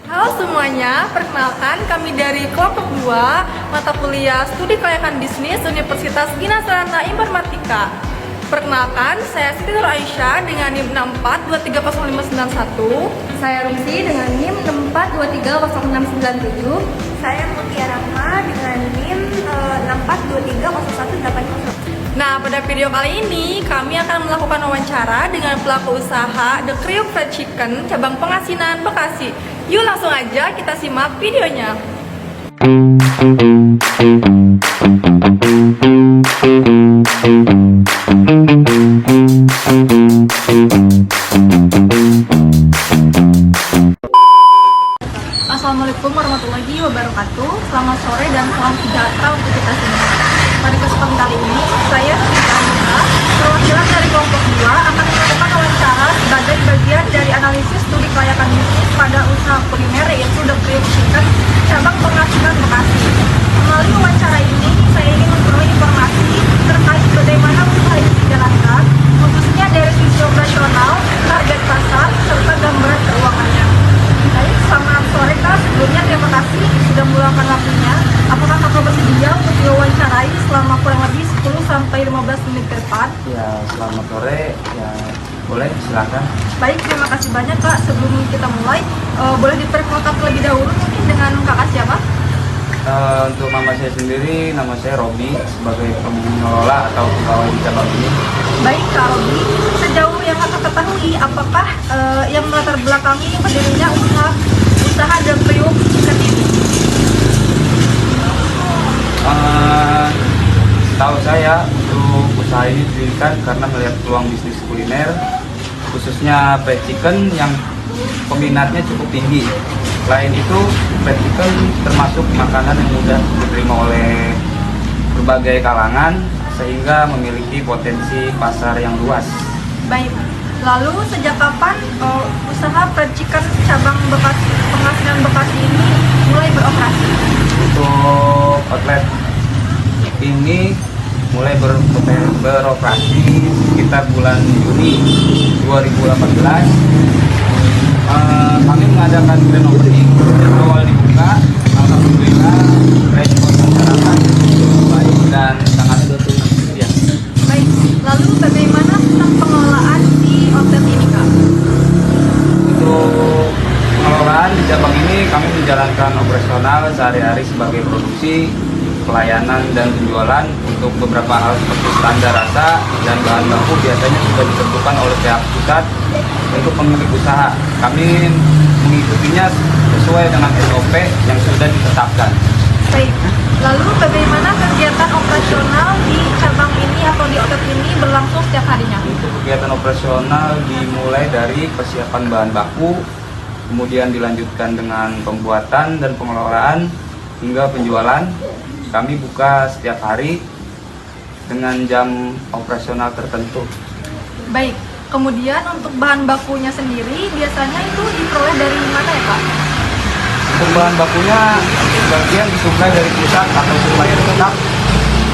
Halo semuanya, perkenalkan kami dari kelompok 2 mata kuliah Studi Kelayakan Bisnis Universitas Bina Sarana Informatika. Perkenalkan, saya Siti Nur Aisyah dengan NIM 64230591. Saya Rusi dengan NIM 64230697. Saya Mutiara Rahma dengan NIM 64230180. Nah, pada video kali ini kami akan melakukan wawancara dengan pelaku usaha The Kriuk Fried Chicken cabang Pengasinan Bekasi. Yuk langsung aja kita simak videonya. Assalamualaikum warahmatullahi wabarakatuh. Selamat sore dan salam sejahtera untuk kita semua. Pada kesempatan kali ini, saya Siti Nur, perwakilan dari kelompok 2 akan melakukan wawancara sebagai bagian dari analisis studi kelayakan bisnis pada usaha kuliner yaitu The Kriuk Chicken cabang Pengasinan Bekasi. Melalui wawancara ini, saya ingin memperoleh informasi terkait bagaimana usaha ini dijalankan, khususnya dari sisi operasional, target pasar, serta gambaran keuangannya. Baik, selamat sore Kak. Sebelumnya terima kasih sudah meluangkan waktunya. Apakah Kakak bersedia untuk diwawancarai selama kurang lebih 10-15 menit ke depan? Ya, selamat sore. Ya, boleh, silakan. Baik, terima kasih banyak Kak. Sebelum kita mulai, boleh diperkenalkan terlebih dahulu mungkin dengan Kakak siapa? Untuk nama saya sendiri, nama saya Robi sebagai pengelola atau pegawai di cabang ini. Baik Kak Robi, sejauh yang Kakak ketahui, apakah yang melatar belakangi berdirinya usaha The Kriuk Chicken ini? Tahu saya untuk usaha ini didirikan karena melihat peluang bisnis kuliner, khususnya fried chicken yang peminatnya cukup tinggi. Selain itu, fried chicken termasuk makanan yang mudah diterima oleh berbagai kalangan sehingga memiliki potensi pasar yang luas. Baik, lalu sejak kapan usaha fried chicken cabang Pengasinan Bekasi ini mulai beroperasi? Untuk outlet ini mulai beroperasi sekitar bulan Juni 2018. Kami mengadakan grand opening dan awal dibuka. Alhamdulillah respon masyarakat baik dan sangat antusias. Baik, lalu bagaimana sistem pengelolaan di outlet ini Kak? Untuk pengelolaan di cabang ini kami menjalankan operasional sehari-hari sebagai produksi, pelayanan dan penjualan. Untuk beberapa hal seperti standar rasa dan bahan baku biasanya sudah ditentukan oleh pihak pusat untuk pemilik usaha. Kami mengikutinya sesuai dengan SOP yang sudah ditetapkan. Baik, lalu bagaimana kegiatan operasional di cabang ini atau di outlet ini berlangsung setiap harinya? Untuk kegiatan operasional dimulai dari persiapan bahan baku, kemudian dilanjutkan dengan pembuatan dan pengelolaan hingga penjualan. Kami buka setiap hari dengan jam operasional tertentu. Baik, kemudian untuk bahan bakunya sendiri biasanya itu diperoleh dari mana ya Kak? Untuk bahan bakunya sebagian disuplai dari pusat atau supplier tetap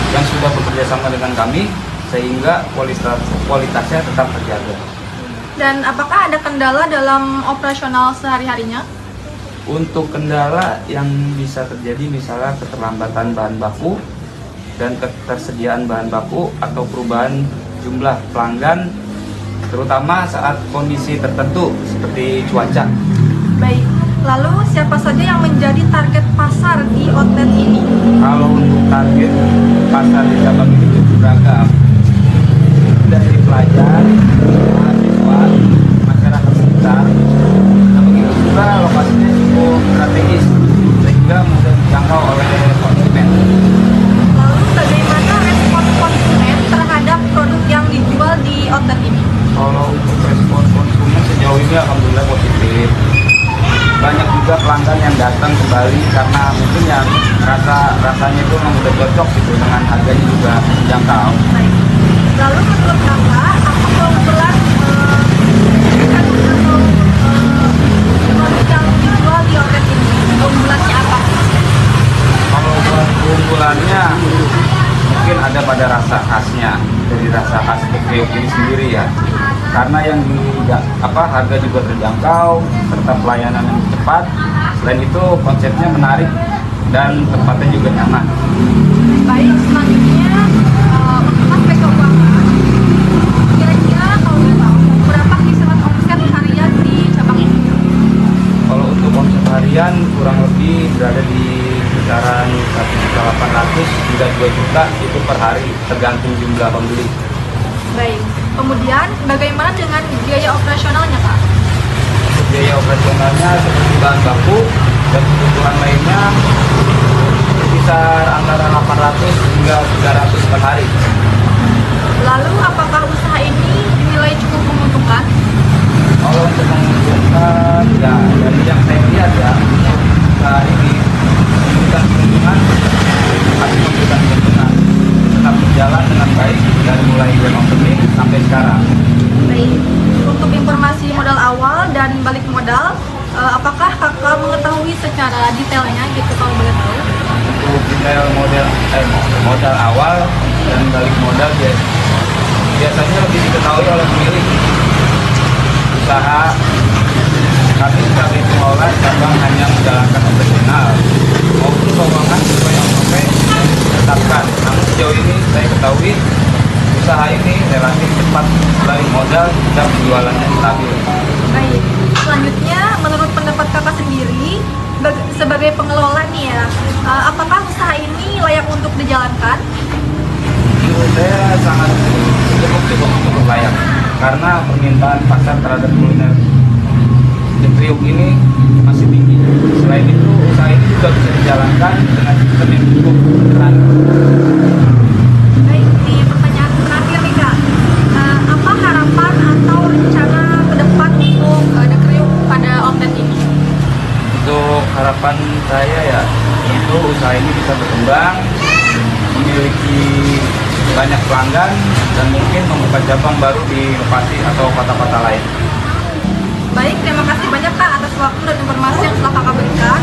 yang sudah bekerja sama dengan kami sehingga kualitasnya tetap terjaga. Dan apakah ada kendala dalam operasional sehari-harinya? Untuk kendala yang bisa terjadi misalnya keterlambatan bahan baku dan ketersediaan bahan baku atau perubahan jumlah pelanggan terutama saat kondisi tertentu seperti cuaca. Baik, lalu siapa saja yang menjadi target pasar di outlet ini? Kalau untuk target pasar di cabang ini cukup beragam, dari pelajar, mahasiswa, masyarakat sekitar. Nah, begitu juga lokasinya cukup strategis sehingga mudah dijangkau oleh konsumen. Lalu bagaimana respon konsumen terhadap produk yang dijual di outlet ini? Kalau untuk respon konsumen sejauh ini alhamdulillah positif. Banyak juga pelanggan yang datang kembali karena mungkin yang rasanya itu memang udah cocok gitu dengan harganya juga terjangkau. Baik. Lalu menurut Kakak, apa keunggulan chicken atau produk yang dijual di outlet ini? Keunggulannya apa? Kalau buat keunggulannya mungkin ada pada rasa khasnya, dari rasa khas Kriuk ini sendiri ya. Karena yang harga juga terjangkau serta pelayanan yang cepat Selain itu konsepnya menarik dan tempatnya juga nyaman. Baik, selanjutnya untuk aspek keuangan, kira-kira kalau boleh tahu berapa kisaran omset harian di cabang ini? Kalau untuk omset harian kurang lebih berada di kisaran 1.800.000 hingga 2 juta itu per hari, tergantung jumlah pembeli. Baik, kemudian bagaimana dengan biaya operasionalnya Kak? Untuk biaya operasionalnya seperti bahan baku dan kebutuhan lainnya berkisar antara 800 hingga 300 per hari. Lalu apakah usaha ini dinilai cukup menguntungkan? Kalau untuk menguntungkan, ya dari yang saya lihat ya, usaha ini memberikan keuntungan, masih memberikan keuntungan, tetap berjalan dengan baik dari mulai grand opening sampai sekarang. Baik, untuk informasi modal awal dan balik modal, apakah kakak mengetahui secara detailnya gitu kalau boleh tahu? Untuk detail modal awal dan balik modal biasanya lebih diketahui oleh pemilik usaha. Kami sebagai pengelola cabang hanya menjalankan operasional maupun keuangan sesuai SOP yang ditetapkan. Namun sejauh ini saya ketahui usaha ini relatif cepat balik modal dan penjualannya stabil. Baik, selanjutnya menurut pendapat kakak sendiri sebagai pengelola nih ya, apakah usaha ini layak untuk dijalankan? Menurut saya sangat cukup layak karena permintaan pasar terhadap kuliner di Priuk ini masih tinggi. Selain itu usaha ini juga bisa dijalankan dengan sistem yang cukup sederhana. Baik, di pertanyaan terakhir nih Kak, apa harapan atau rencana ke depan untuk The Kriuk pada outlet ini? Untuk harapan saya ya, itu usaha ini bisa berkembang, memiliki banyak pelanggan, dan mungkin membuka cabang baru di lokasi atau kota-kota lain. Baik, terima kasih banyak Kak atas waktu dan informasi yang telah kakak berikan.